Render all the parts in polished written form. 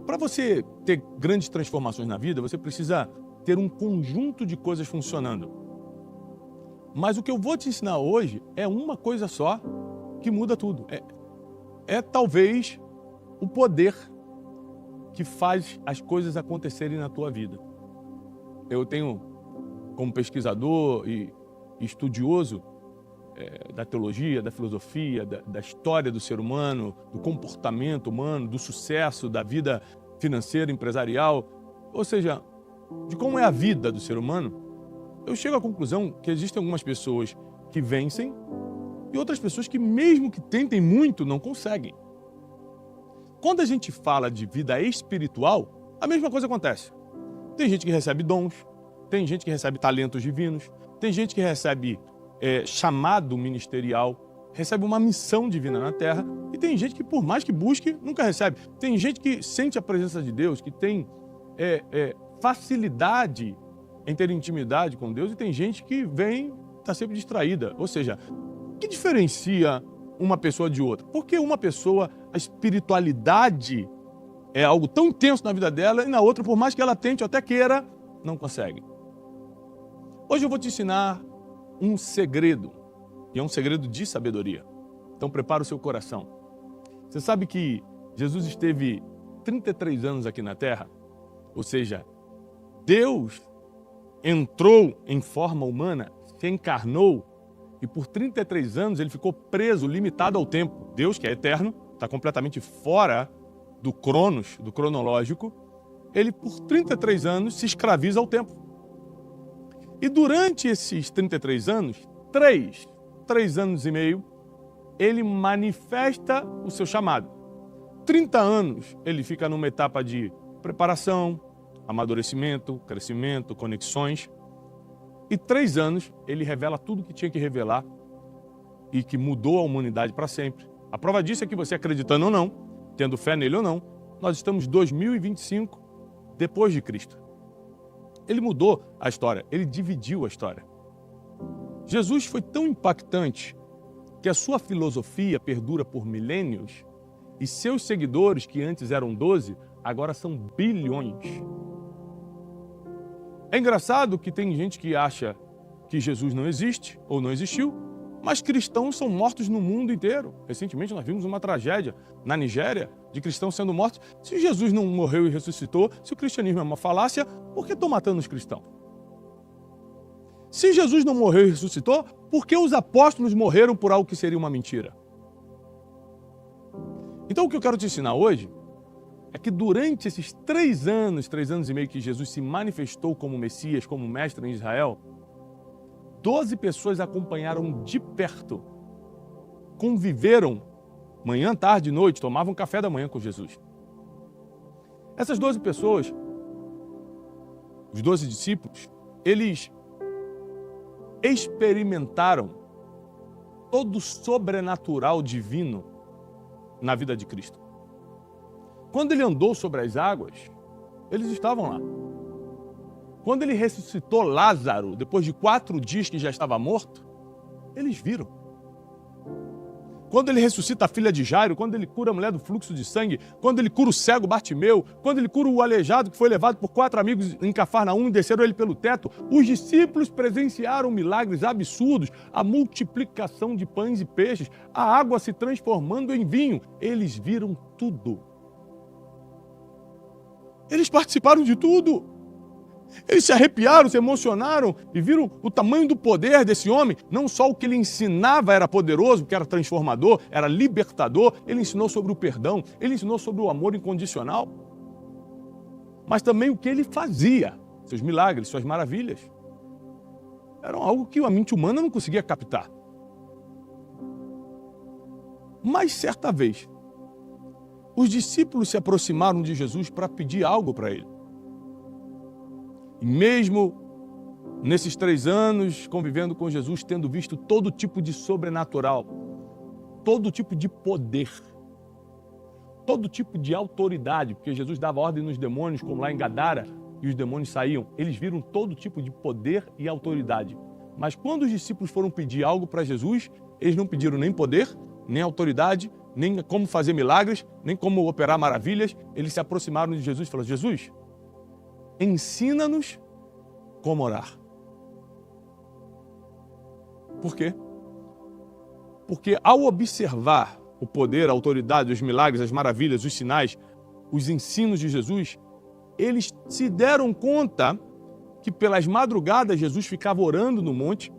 para você ter grandes transformações na vida, você precisa ter um conjunto de coisas funcionando. Mas o que eu vou te ensinar hoje é uma coisa só que muda tudo. É talvez o poder que faz as coisas acontecerem na tua vida. Eu tenho, como pesquisador e estudioso da teologia, da filosofia, da história do ser humano, do comportamento humano, do sucesso, da vida financeira, empresarial, ou seja, de como é a vida do ser humano, eu chego à conclusão que existem algumas pessoas que vencem e outras pessoas que, mesmo que tentem muito, não conseguem. Quando a gente fala de vida espiritual, a mesma coisa acontece. Tem gente que recebe dons, tem gente que recebe talentos divinos, tem gente que recebe chamado ministerial, recebe uma missão divina na Terra, e tem gente que, por mais que busque, nunca recebe. Tem gente que sente a presença de Deus, que tem facilidade em ter intimidade com Deus, e tem gente que está sempre distraída. Ou seja, o que diferencia uma pessoa de outra? Porque uma pessoa, a espiritualidade é algo tão intenso na vida dela, e na outra, por mais que ela tente ou até queira, não consegue. Hoje eu vou te ensinar um segredo, e é um segredo de sabedoria. Então prepara o seu coração. Você sabe que Jesus esteve 33 anos aqui na Terra? Ou seja, Deus entrou em forma humana, se encarnou, e por 33 anos ele ficou preso, limitado ao tempo. Deus, que é eterno, está completamente fora do cronos, do cronológico, ele por 33 anos se escraviza ao tempo. E durante esses 33 anos, três anos e meio, ele manifesta o seu chamado. 30 anos ele fica numa etapa de preparação, amadurecimento, crescimento, conexões. E 3 anos ele revela tudo o que tinha que revelar e que mudou a humanidade para sempre. A prova disso é que você, acreditando ou não, tendo fé nele ou não, nós estamos em 2025 depois de Cristo. Ele mudou a história, ele dividiu a história. Jesus foi tão impactante que a sua filosofia perdura por milênios e seus seguidores, que antes eram 12, agora são bilhões. É engraçado que tem gente que acha que Jesus não existe ou não existiu, mas cristãos são mortos no mundo inteiro. Recentemente nós vimos uma tragédia na Nigéria de cristãos sendo mortos. Se Jesus não morreu e ressuscitou, se o cristianismo é uma falácia, por que estão matando os cristãos? Se Jesus não morreu e ressuscitou, por que os apóstolos morreram por algo que seria uma mentira? Então o que eu quero te ensinar hoje é que durante esses 3 anos e meio que Jesus se manifestou como Messias, como mestre em Israel, 12 pessoas acompanharam de perto, conviveram manhã, tarde e noite, tomavam café da manhã com Jesus. Essas 12 pessoas, os 12 discípulos, eles experimentaram todo o sobrenatural divino na vida de Cristo. Quando ele andou sobre as águas, eles estavam lá. Quando ele ressuscitou Lázaro, depois de 4 dias que já estava morto, eles viram. Quando ele ressuscita a filha de Jairo, quando ele cura a mulher do fluxo de sangue, quando ele cura o cego Bartimeu, quando ele cura o aleijado que foi levado por 4 amigos em Cafarnaum e desceram ele pelo teto, os discípulos presenciaram milagres absurdos, a multiplicação de pães e peixes, a água se transformando em vinho. Eles viram tudo. Eles participaram de tudo. Eles se arrepiaram, se emocionaram e viram o tamanho do poder desse homem. Não só o que ele ensinava era poderoso, que era transformador, era libertador. Ele ensinou sobre o perdão, ele ensinou sobre o amor incondicional. Mas também o que ele fazia, seus milagres, suas maravilhas. Eram algo que a mente humana não conseguia captar. Mas certa vez, os discípulos se aproximaram de Jesus para pedir algo para ele. E mesmo nesses 3 anos convivendo com Jesus, tendo visto todo tipo de sobrenatural, todo tipo de poder, todo tipo de autoridade, porque Jesus dava ordem nos demônios, como lá em Gadara, e os demônios saíam. Eles viram todo tipo de poder e autoridade. Mas quando os discípulos foram pedir algo para Jesus, eles não pediram nem poder, nem autoridade, nem como fazer milagres, nem como operar maravilhas. Eles se aproximaram de Jesus e falaram: Jesus, ensina-nos como orar. Por quê? Porque ao observar o poder, a autoridade, os milagres, as maravilhas, os sinais, os ensinos de Jesus, eles se deram conta que pelas madrugadas Jesus ficava orando no monte,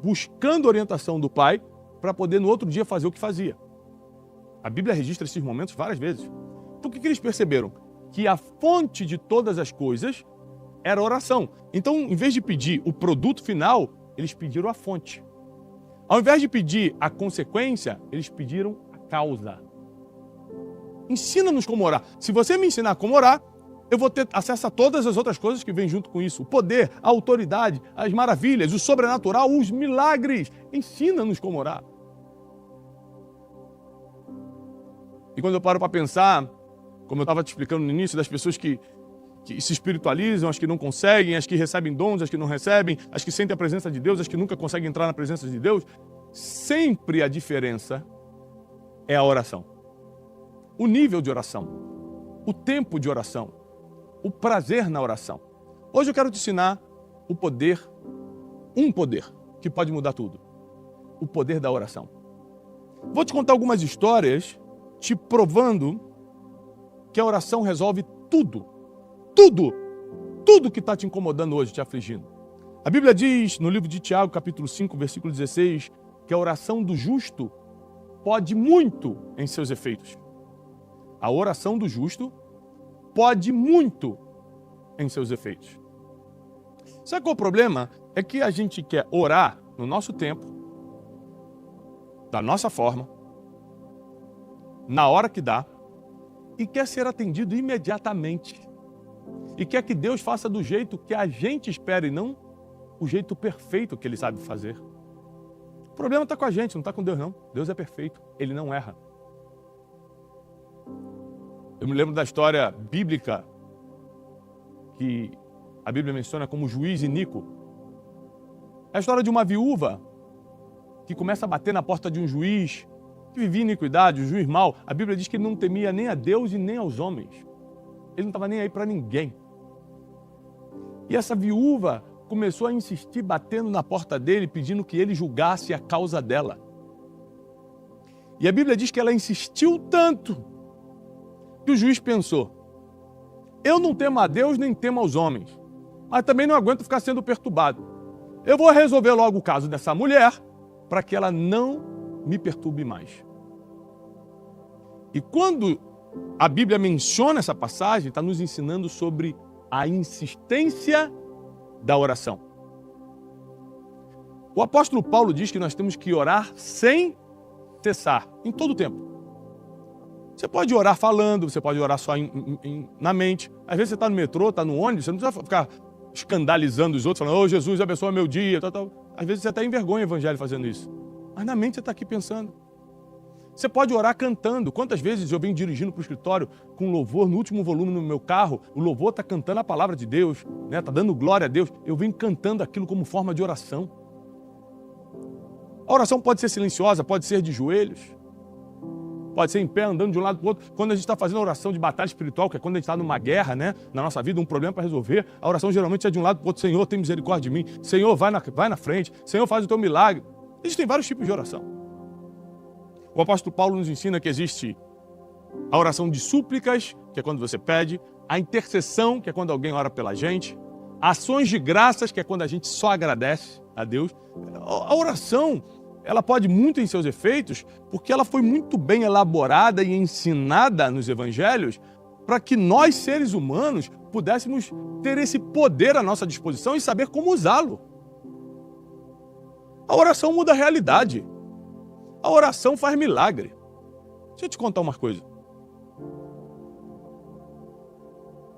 buscando orientação do Pai, para poder no outro dia fazer o que fazia. A Bíblia registra esses momentos várias vezes. Por que eles perceberam? Que a fonte de todas as coisas era a oração. Então, em vez de pedir o produto final, eles pediram a fonte. Ao invés de pedir a consequência, eles pediram a causa. Ensina-nos como orar. Se você me ensinar como orar, eu vou ter acesso a todas as outras coisas que vêm junto com isso. O poder, a autoridade, as maravilhas, o sobrenatural, os milagres. Ensina-nos como orar. E quando eu paro para pensar, como eu estava te explicando no início, das pessoas que se espiritualizam, as que não conseguem, as que recebem dons, as que não recebem, as que sentem a presença de Deus, as que nunca conseguem entrar na presença de Deus, sempre a diferença é a oração. O nível de oração, o tempo de oração, o prazer na oração. Hoje eu quero te ensinar o poder, um poder que pode mudar tudo. O poder da oração. Vou te contar algumas histórias te provando que a oração resolve tudo. Tudo que está te incomodando hoje, te afligindo. A Bíblia diz, no livro de Tiago, capítulo 5, versículo 16, que a oração do justo pode muito em seus efeitos. A oração do justo pode muito em seus efeitos. Sabe qual é o problema? É que a gente quer orar no nosso tempo, da nossa forma, na hora que dá, e quer ser atendido imediatamente. E quer que Deus faça do jeito que a gente espera e não o jeito perfeito que Ele sabe fazer. O problema está com a gente, não está com Deus não. Deus é perfeito, Ele não erra. Eu me lembro da história bíblica que a Bíblia menciona como juiz iníquo. É a história de uma viúva que começa a bater na porta de um juiz que vivia iniquidade, um juiz mau. A Bíblia diz que ele não temia nem a Deus e nem aos homens. Ele não estava nem aí para ninguém. E essa viúva começou a insistir, batendo na porta dele, pedindo que ele julgasse a causa dela. E a Bíblia diz que ela insistiu tanto que o juiz pensou: eu não temo a Deus nem temo aos homens, mas também não aguento ficar sendo perturbado. Eu vou resolver logo o caso dessa mulher para que ela não me perturbe mais. E quando a Bíblia menciona essa passagem, está nos ensinando sobre a insistência da oração. O apóstolo Paulo diz que nós temos que orar sem cessar, em todo o tempo. Você pode orar falando, você pode orar só na mente. Às vezes você está no metrô, está no ônibus, você não precisa ficar escandalizando os outros, falando: ô Jesus, abençoa meu dia, tal. Às vezes você até envergonha o evangelho fazendo isso. Mas na mente você está aqui pensando. Você pode orar cantando. Quantas vezes eu venho dirigindo para o escritório com louvor no último volume no meu carro, o louvor está cantando a palavra de Deus, né? Está dando glória a Deus. Eu venho cantando aquilo como forma de oração. A oração pode ser silenciosa, pode ser de joelhos, pode ser em pé, andando de um lado para o outro. Quando a gente está fazendo a oração de batalha espiritual, que é quando a gente está numa guerra, né? Na nossa vida, um problema para resolver, a oração geralmente é de um lado para o outro: Senhor, tem misericórdia de mim. Senhor, vai na frente. Senhor, faz o teu milagre. Existem vários tipos de oração. O apóstolo Paulo nos ensina que existe a oração de súplicas, que é quando você pede, a intercessão, que é quando alguém ora pela gente, ações de graças, que é quando a gente só agradece a Deus. A oração, ela pode muito em seus efeitos, porque ela foi muito bem elaborada e ensinada nos evangelhos para que nós, seres humanos, pudéssemos ter esse poder à nossa disposição e saber como usá-lo. A oração muda a realidade. A oração faz milagre. Deixa eu te contar uma coisa.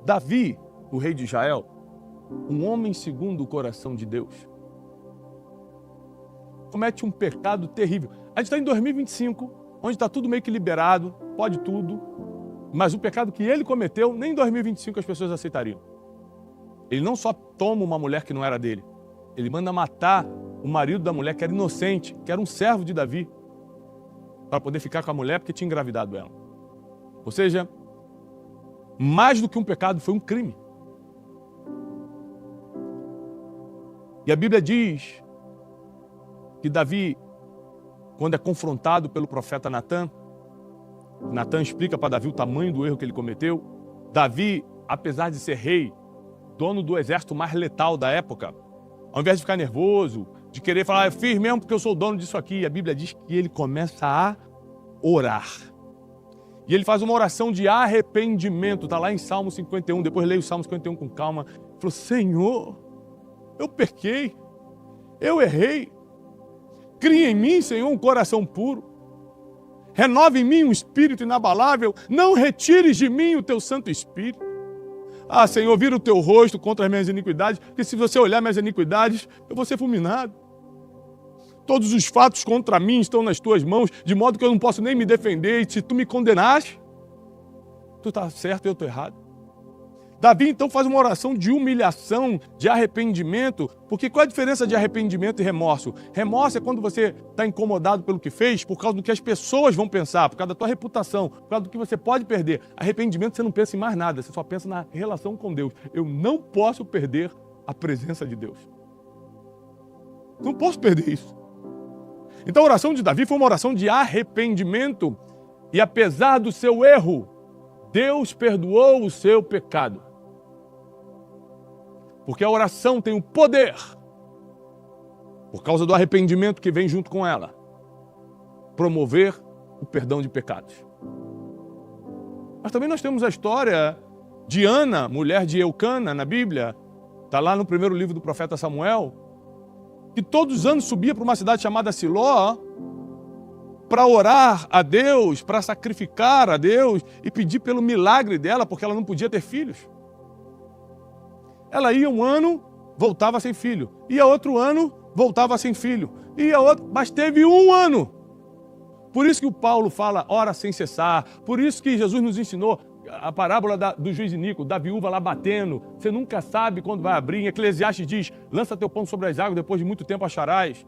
Davi, o rei de Israel, um homem segundo o coração de Deus, comete um pecado terrível. A gente está em 2025, onde está tudo meio que liberado, pode tudo, mas o pecado que ele cometeu, nem em 2025 as pessoas aceitariam. Ele não só toma uma mulher que não era dele, ele manda matar o marido da mulher que era inocente, que era um servo de Davi. para poder ficar com a mulher porque tinha engravidado ela. Ou seja, mais do que um pecado, foi um crime. E a Bíblia diz que Davi, quando é confrontado pelo profeta Natan explica para Davi o tamanho do erro que ele cometeu. Davi, apesar de ser rei, dono do exército mais letal da época, ao invés de ficar nervoso, de querer falar, eu fiz mesmo porque eu sou o dono disso aqui, a Bíblia diz que ele começa a orar. E ele faz uma oração de arrependimento, está lá em Salmo 51, depois leia o Salmo 51 com calma. Ele falou, Senhor, eu pequei, eu errei, cria em mim, Senhor, um coração puro, renova em mim um espírito inabalável, não retires de mim o teu Santo Espírito. Ah, Senhor, vira o teu rosto contra as minhas iniquidades, porque se você olhar minhas iniquidades, eu vou ser fulminado. Todos os fatos contra mim estão nas tuas mãos, de modo que eu não posso nem me defender, e se tu me condenaste, tu está certo e eu estou errado. Davi, então, faz uma oração de humilhação, de arrependimento, porque qual é a diferença de arrependimento e remorso? Remorso é quando você está incomodado pelo que fez, por causa do que as pessoas vão pensar, por causa da tua reputação, por causa do que você pode perder. Arrependimento, você não pensa em mais nada, você só pensa na relação com Deus. Eu não posso perder a presença de Deus. Não posso perder isso. Então a oração de Davi foi uma oração de arrependimento, e apesar do seu erro, Deus perdoou o seu pecado. Porque a oração tem o poder, por causa do arrependimento que vem junto com ela, promover o perdão de pecados. Mas também nós temos a história de Ana, mulher de Eucana, na Bíblia, está lá no primeiro livro do profeta Samuel, que todos os anos subia para uma cidade chamada Siló, para orar a Deus, para sacrificar a Deus e pedir pelo milagre dela, porque ela não podia ter filhos. Ela ia um ano, voltava sem filho. Ia outro ano, voltava sem filho. Ia outro, mas teve um ano. Por isso que o Paulo fala, ora sem cessar. Por isso que Jesus nos ensinou a parábola do juiz Inico, da viúva lá batendo. Você nunca sabe quando vai abrir. Em Eclesiastes diz, lança teu pão sobre as águas, depois de muito tempo acharás.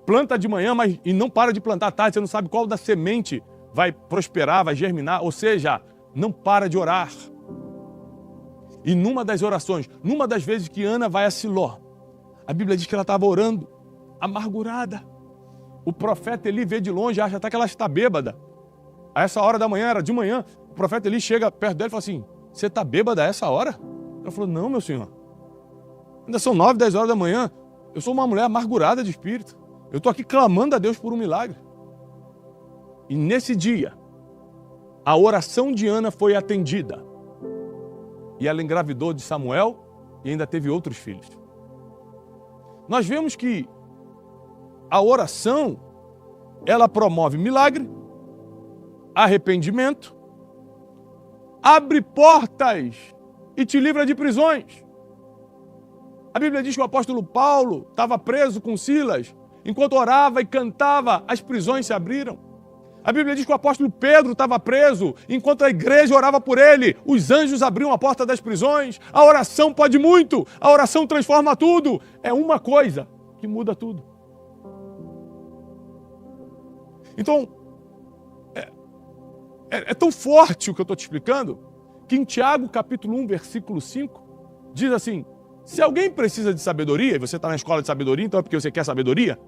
Planta de manhã, e não para de plantar à tarde. Você não sabe qual da semente vai prosperar, vai germinar. Ou seja, não para de orar. E numa das orações, numa das vezes que Ana vai a Siló, a Bíblia diz que ela estava orando, amargurada. O profeta Eli vê de longe, acha até que ela está bêbada. A essa hora da manhã, era de manhã, o profeta Eli chega perto dela e fala assim, você está bêbada a essa hora? Ela falou, não, meu senhor. Ainda são 9, 10 horas da manhã. Eu sou uma mulher amargurada de espírito. Eu estou aqui clamando a Deus por um milagre. E nesse dia, a oração de Ana foi atendida. E ela engravidou de Samuel e ainda teve outros filhos. Nós vemos que a oração, ela promove milagre, arrependimento, abre portas e te livra de prisões. A Bíblia diz que o apóstolo Paulo estava preso com Silas. Enquanto orava e cantava, as prisões se abriram. A Bíblia diz que o apóstolo Pedro estava preso. Enquanto a igreja orava por ele, os anjos abriam a porta das prisões. A oração pode muito. A oração transforma tudo. É uma coisa que muda tudo. Então, é tão forte o que eu estou te explicando, que em Tiago, capítulo 1, versículo 5, diz assim, se alguém precisa de sabedoria, e você está na escola de sabedoria, então é porque você quer sabedoria,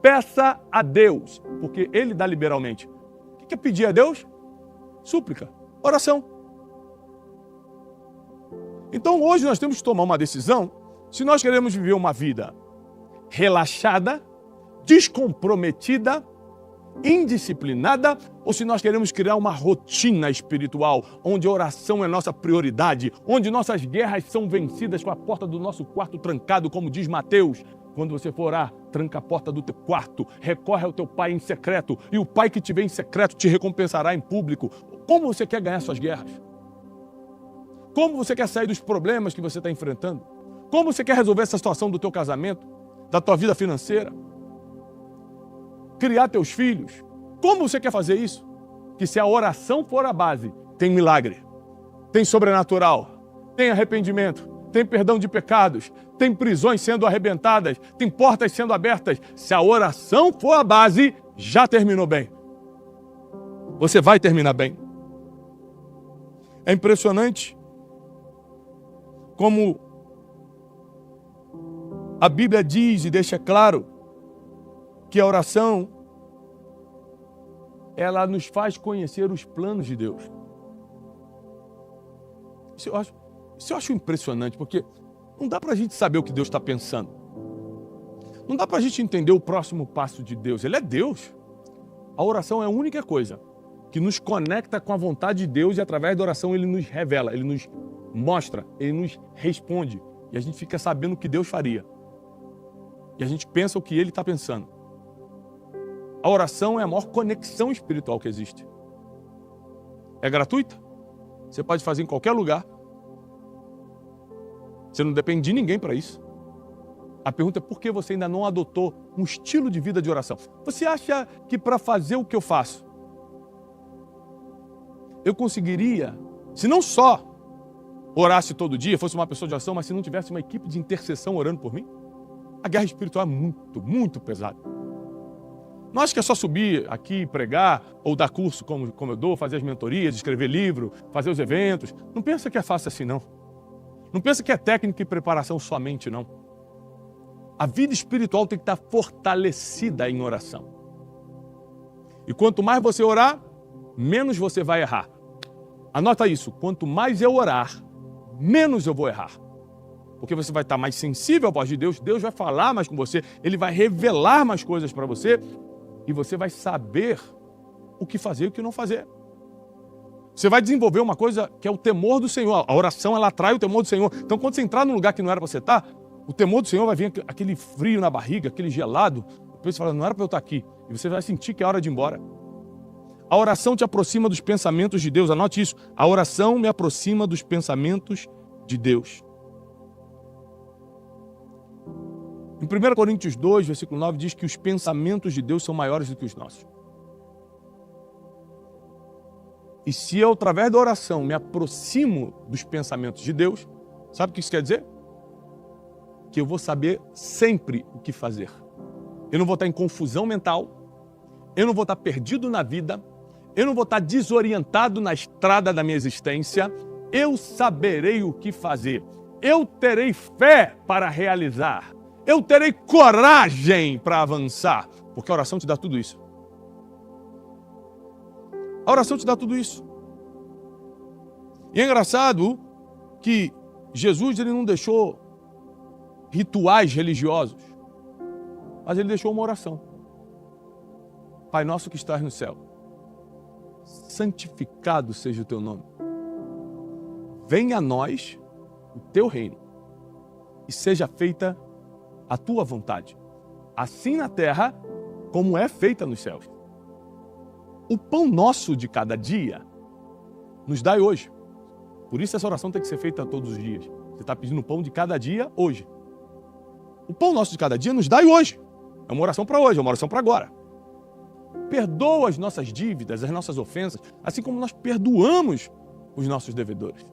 peça a Deus, porque Ele dá liberalmente. O que é pedir a Deus? Súplica, oração. Então hoje nós temos que tomar uma decisão, se nós queremos viver uma vida relaxada, descomprometida, indisciplinada, ou se nós queremos criar uma rotina espiritual, onde a oração é nossa prioridade, onde nossas guerras são vencidas com a porta do nosso quarto trancado, como diz Mateus. Quando você for orar, tranca a porta do teu quarto, recorre ao teu pai em secreto, e o pai que te vê em secreto te recompensará em público. Como você quer ganhar suas guerras? Como você quer sair dos problemas que você está enfrentando? Como você quer resolver essa situação do teu casamento, da tua vida financeira? Criar teus filhos? Como você quer fazer isso? Que se a oração for a base, tem milagre, tem sobrenatural, tem arrependimento, tem perdão de pecados, tem prisões sendo arrebentadas, tem portas sendo abertas. Se a oração for a base, já terminou bem. você vai terminar bem. É impressionante como a Bíblia diz e deixa claro que a oração, ela nos faz conhecer os planos de Deus. Isso eu acho impressionante, porque não dá para a gente saber o que Deus está pensando. Não dá para a gente entender o próximo passo de Deus. Ele é Deus. A oração é a única coisa que nos conecta com a vontade de Deus e através da oração Ele nos revela, Ele nos mostra, Ele nos responde. E a gente fica sabendo o que Deus faria. E a gente pensa o que Ele está pensando. A oração é a maior conexão espiritual que existe. É gratuita. Você pode fazer em qualquer lugar. Você não depende de ninguém para isso. A pergunta é por que você ainda não adotou um estilo de vida de oração? Você acha que para fazer o que eu faço, eu conseguiria, se não só orasse todo dia, fosse uma pessoa de oração, mas se não tivesse uma equipe de intercessão orando por mim? A guerra espiritual é muito, muito pesada. Não acho que é só subir aqui, pregar, ou dar curso como eu dou, fazer as mentorias, escrever livro, fazer os eventos. Não pensa que é fácil assim, não. Não pensa que é técnica e preparação somente, não. A vida espiritual tem que estar fortalecida em oração. E quanto mais você orar, menos você vai errar. Anota isso, quanto mais eu orar, menos eu vou errar. Porque você vai estar mais sensível à voz de Deus, Deus vai falar mais com você, Ele vai revelar mais coisas para você e você vai saber o que fazer e o que não fazer. Você vai desenvolver uma coisa que é o temor do Senhor. A oração, ela atrai o temor do Senhor. Então, quando você entrar num lugar que não era para você estar, o temor do Senhor vai vir aquele frio na barriga, aquele gelado. Depois você fala, não era para eu estar aqui. E você vai sentir que é hora de ir embora. A oração te aproxima dos pensamentos de Deus. Anote isso. A oração me aproxima dos pensamentos de Deus. Em 1 Coríntios 2, versículo 9, diz que os pensamentos de Deus são maiores do que os nossos. E se eu, através da oração, me aproximo dos pensamentos de Deus, sabe o que isso quer dizer? Que eu vou saber sempre o que fazer. Eu não vou estar em confusão mental, eu não vou estar perdido na vida, eu não vou estar desorientado na estrada da minha existência, eu saberei o que fazer, eu terei fé para realizar, eu terei coragem para avançar, porque a oração te dá tudo isso. A oração te dá tudo isso. E é engraçado que Jesus ele não deixou rituais religiosos, mas Ele deixou uma oração. Pai nosso que estás no céu, santificado seja o Teu nome. Venha a nós o Teu reino e seja feita a Tua vontade, assim na terra como é feita nos céus. O pão nosso de cada dia nos dai hoje. Por isso essa oração tem que ser feita todos os dias. Você está pedindo o pão de cada dia hoje. O pão nosso de cada dia nos dai hoje. É uma oração para hoje, é uma oração para agora. Perdoa as nossas dívidas, as nossas ofensas, assim como nós perdoamos os nossos devedores.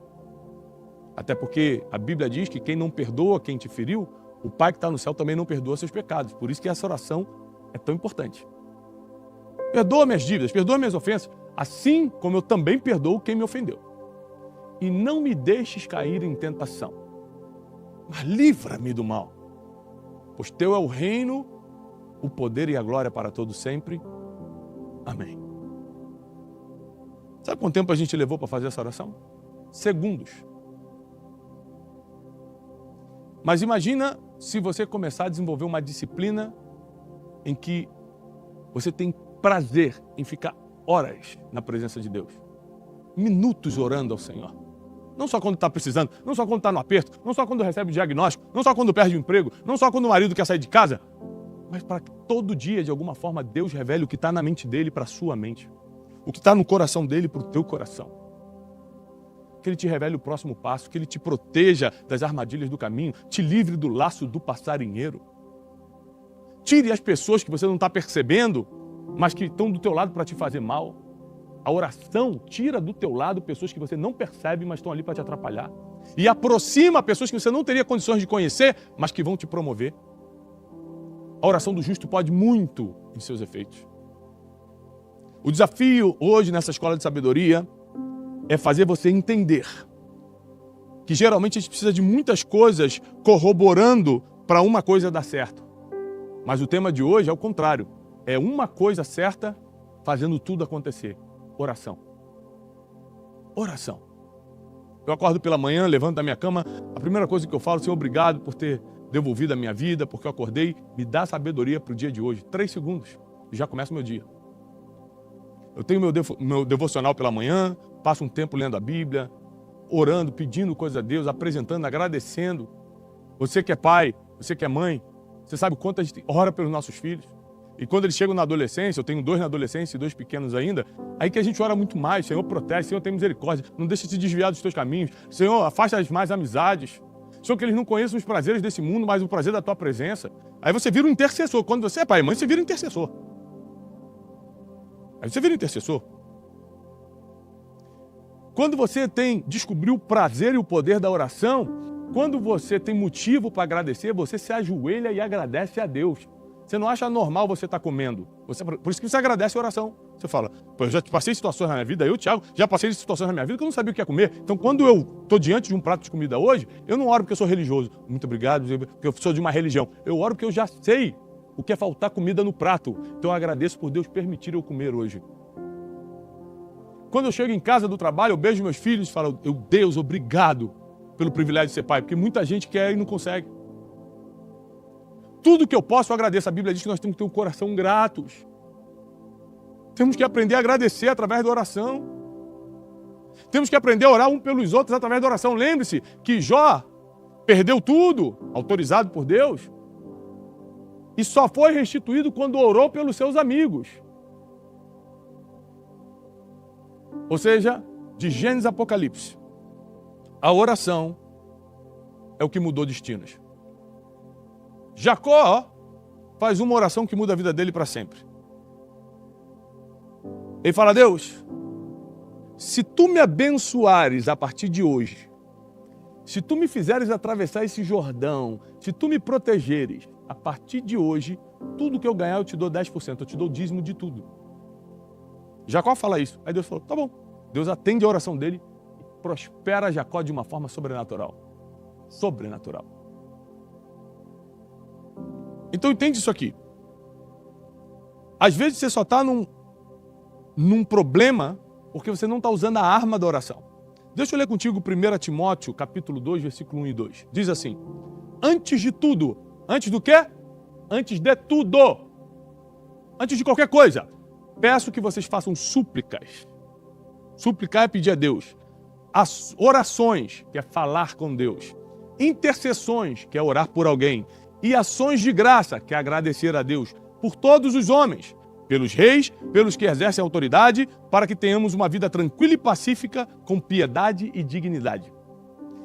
Até porque a Bíblia diz que quem não perdoa quem te feriu, o Pai que está no céu também não perdoa seus pecados. Por isso que essa oração é tão importante. Perdoa minhas dívidas, perdoa minhas ofensas, assim como eu também perdoo quem me ofendeu. E não me deixes cair em tentação, mas livra-me do mal. Pois Teu é o reino, o poder e a glória para todos sempre. Amém. Sabe quanto tempo a gente levou para fazer essa oração? Segundos. Mas imagina se você começar a desenvolver uma disciplina em que você tem prazer em ficar horas na presença de Deus. Minutos orando ao Senhor. Não só quando está precisando, não só quando está no aperto, não só quando recebe o diagnóstico, não só quando perde o emprego, não só quando o marido quer sair de casa, mas para que todo dia, de alguma forma, Deus revele o que está na mente dele para a sua mente. O que está no coração dele para o teu coração. Que Ele te revele o próximo passo, que Ele te proteja das armadilhas do caminho, te livre do laço do passarinheiro. Tire as pessoas que você não está percebendo, mas que estão do teu lado para te fazer mal. A oração tira do teu lado pessoas que você não percebe, mas estão ali para te atrapalhar. E aproxima pessoas que você não teria condições de conhecer, mas que vão te promover. A oração do justo pode muito em seus efeitos. O desafio hoje nessa escola de sabedoria é fazer você entender que geralmente a gente precisa de muitas coisas corroborando para uma coisa dar certo. Mas o tema de hoje é o contrário. É uma coisa certa fazendo tudo acontecer. Oração. Oração. Eu acordo pela manhã, levanto da minha cama, a primeira coisa que eu falo, Senhor, obrigado por ter devolvido a minha vida, porque eu acordei, me dá sabedoria para o dia de hoje. 3 segundos e já começa o meu dia. Eu tenho meu devocional pela manhã, passo um tempo lendo a Bíblia, orando, pedindo coisa a Deus, apresentando, agradecendo. Você que é pai, você que é mãe, você sabe o quanto a gente ora pelos nossos filhos. E quando eles chegam na adolescência, eu tenho 2 na adolescência e 2 pequenos ainda, aí que a gente ora muito mais. Senhor, protege, Senhor, tem misericórdia, não deixa de desviar dos teus caminhos. Senhor, afasta as más amizades. Senhor, que eles não conheçam os prazeres desse mundo, mas o prazer da tua presença. Aí você vira um intercessor. Quando você é pai e mãe, você vira intercessor. Aí você vira intercessor. Quando você descobriu o prazer e o poder da oração, quando você tem motivo para agradecer, você se ajoelha e agradece a Deus. Você não acha normal você estar comendo. Por isso que você agradece a oração. Você fala, pô, eu já passei situações na minha vida, eu, Thiago, já passei situações na minha vida que eu não sabia o que ia comer. Então, quando eu estou diante de um prato de comida hoje, eu não oro porque eu sou religioso. Muito obrigado, porque eu sou de uma religião. Eu oro porque eu já sei o que é faltar comida no prato. Então, eu agradeço por Deus permitir eu comer hoje. Quando eu chego em casa do trabalho, eu beijo meus filhos e falo, Deus, obrigado pelo privilégio de ser pai, porque muita gente quer e não consegue. Tudo que eu posso, eu agradeço. A Bíblia diz que nós temos que ter um coração gratos. Temos que aprender a agradecer através da oração. Temos que aprender a orar um pelos outros através da oração. Lembre-se que Jó perdeu tudo, autorizado por Deus, e só foi restituído quando orou pelos seus amigos. Ou seja, de Gênesis a Apocalipse, a oração é o que mudou destinos. Jacó faz uma oração que muda a vida dele para sempre. Ele fala, Deus, se tu me abençoares a partir de hoje, se tu me fizeres atravessar esse Jordão, se tu me protegeres, a partir de hoje, tudo que eu ganhar eu te dou 10%, eu te dou o dízimo de tudo. Jacó fala isso. Aí Deus falou, tá bom. Deus atende a oração dele e prospera Jacó de uma forma sobrenatural. Sobrenatural. Então entende isso aqui. Às vezes você só está num problema porque você não está usando a arma da oração. Deixa eu ler contigo 1 Timóteo, capítulo 2, versículo 1 e 2. Diz assim, antes de tudo, antes do quê? Antes de tudo, antes de qualquer coisa, peço que vocês façam súplicas. Suplicar é pedir a Deus. As orações, que é falar com Deus. Intercessões, que é orar por alguém. E ações de graça, que é agradecer a Deus por todos os homens, pelos reis, pelos que exercem autoridade, para que tenhamos uma vida tranquila e pacífica, com piedade e dignidade.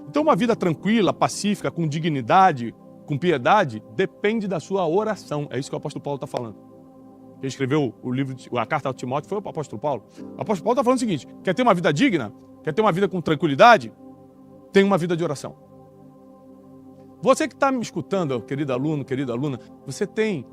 Então, uma vida tranquila, pacífica, com dignidade, com piedade, depende da sua oração. É isso que o apóstolo Paulo está falando. Quem escreveu a carta ao Timóteo foi o apóstolo Paulo. O apóstolo Paulo está falando o seguinte, quer ter uma vida digna? Quer ter uma vida com tranquilidade? Tem uma vida de oração. Você que está me escutando, querido aluno, querida aluna, você tem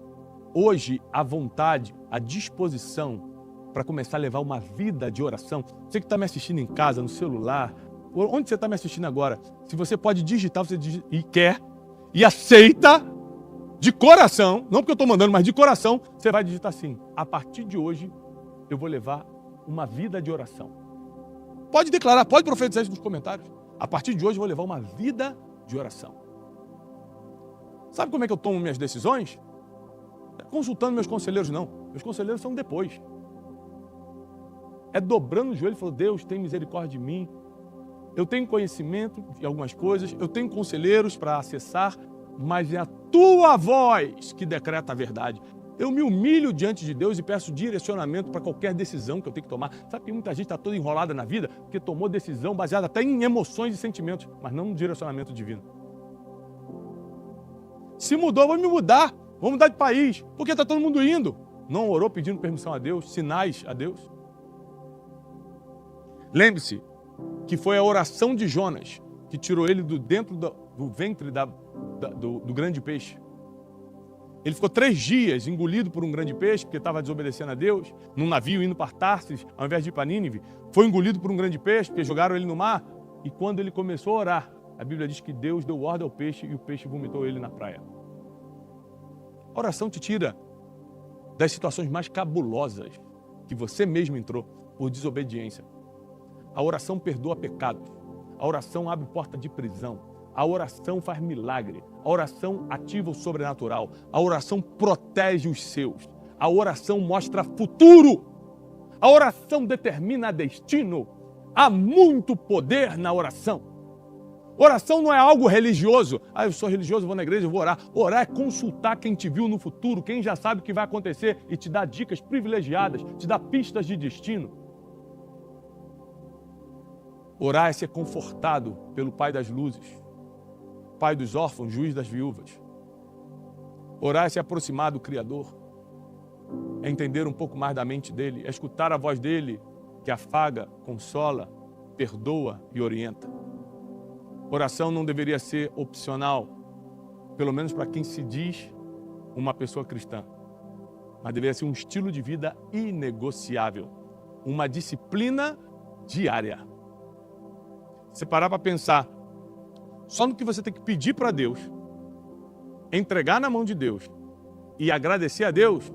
hoje a vontade, a disposição para começar a levar uma vida de oração? Você que está me assistindo em casa, no celular, onde você está me assistindo agora, se você pode digitar, você digita, e quer, e aceita, de coração, não porque eu estou mandando, mas de coração, você vai digitar assim, a partir de hoje eu vou levar uma vida de oração. Pode declarar, pode profetizar isso nos comentários. A partir de hoje eu vou levar uma vida de oração. Sabe como é que eu tomo minhas decisões? É consultando meus conselheiros, não. Meus conselheiros são depois. É dobrando o joelho e falando, Deus, tem misericórdia de mim. Eu tenho conhecimento de algumas coisas, eu tenho conselheiros para acessar, mas é a tua voz que decreta a verdade. Eu me humilho diante de Deus e peço direcionamento para qualquer decisão que eu tenho que tomar. Sabe que muita gente está toda enrolada na vida porque tomou decisão baseada até em emoções e sentimentos, mas não no direcionamento divino. Se mudou, vou me mudar. Vou mudar de país. Porque está todo mundo indo. Não orou pedindo permissão a Deus, sinais a Deus. Lembre-se que foi a oração de Jonas que tirou ele do ventre do grande peixe. Ele ficou 3 dias engolido por um grande peixe, porque estava desobedecendo a Deus, num navio indo para Tarsis, ao invés de ir para Nínive. Foi engolido por um grande peixe, porque jogaram ele no mar. E quando ele começou a orar, a Bíblia diz que Deus deu ordem ao peixe e o peixe vomitou ele na praia. A oração te tira das situações mais cabulosas que você mesmo entrou por desobediência. A oração perdoa pecados. A oração abre porta de prisão. A oração faz milagre. A oração ativa o sobrenatural. A oração protege os seus. A oração mostra futuro. A oração determina destino. Há muito poder na oração. Oração não é algo religioso. Eu sou religioso, vou na igreja, vou orar. Orar é consultar quem te viu no futuro, quem já sabe o que vai acontecer e te dá dicas privilegiadas, te dá pistas de destino. Orar é ser confortado pelo Pai das luzes, Pai dos órfãos, juiz das viúvas. Orar é se aproximar do Criador, é entender um pouco mais da mente dele, é escutar a voz dele que afaga, consola, perdoa e orienta. Oração não deveria ser opcional, pelo menos para quem se diz uma pessoa cristã, mas deveria ser um estilo de vida inegociável, uma disciplina diária. Se parar para pensar só no que você tem que pedir para Deus, entregar na mão de Deus e agradecer a Deus,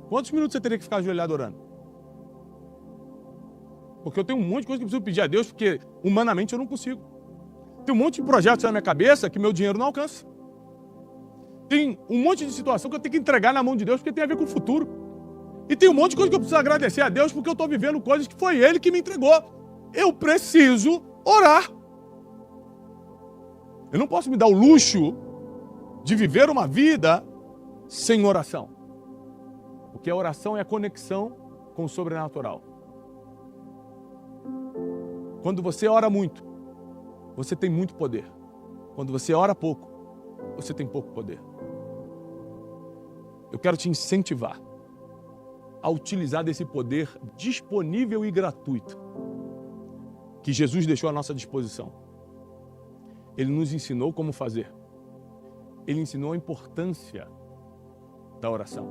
quantos minutos você teria que ficar ajoelhado orando? Porque eu tenho um monte de coisa que eu preciso pedir a Deus, porque humanamente eu não consigo. Tem um monte de projetos na minha cabeça que meu dinheiro não alcança. Tem um monte de situação que eu tenho que entregar na mão de Deus porque tem a ver com o futuro. E tem um monte de coisa que eu preciso agradecer a Deus porque eu estou vivendo coisas que foi Ele que me entregou. Eu preciso orar. Eu não posso me dar o luxo de viver uma vida sem oração. Porque a oração é a conexão com o sobrenatural. Quando você ora muito, você tem muito poder. Quando você ora pouco, você tem pouco poder. Eu quero te incentivar a utilizar desse poder disponível e gratuito que Jesus deixou à nossa disposição. Ele nos ensinou como fazer. Ele ensinou a importância da oração.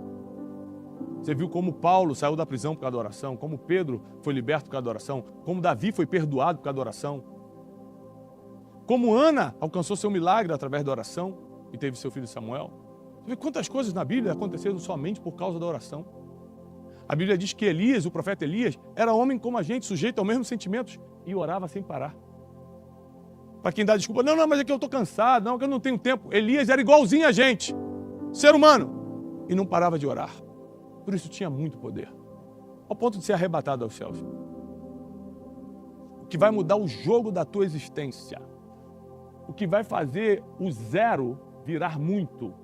Você viu como Paulo saiu da prisão por causa da oração, como Pedro foi liberto por causa da oração, como Davi foi perdoado por causa da oração, como Ana alcançou seu milagre através da oração e teve seu filho Samuel. Você vê quantas coisas na Bíblia aconteceram somente por causa da oração. A Bíblia diz que Elias, o profeta Elias, era homem como a gente, sujeito aos mesmos sentimentos e orava sem parar. Para quem dá desculpa, não, mas é que eu estou cansado, não, que eu não tenho tempo. Elias era igualzinho a gente, ser humano, e não parava de orar. Por isso tinha muito poder, ao ponto de ser arrebatado aos céus. O que vai mudar o jogo da tua existência, o que vai fazer o zero virar muito,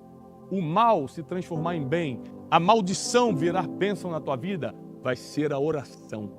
o mal se transformar em bem, a maldição virar bênção na tua vida, vai ser a oração.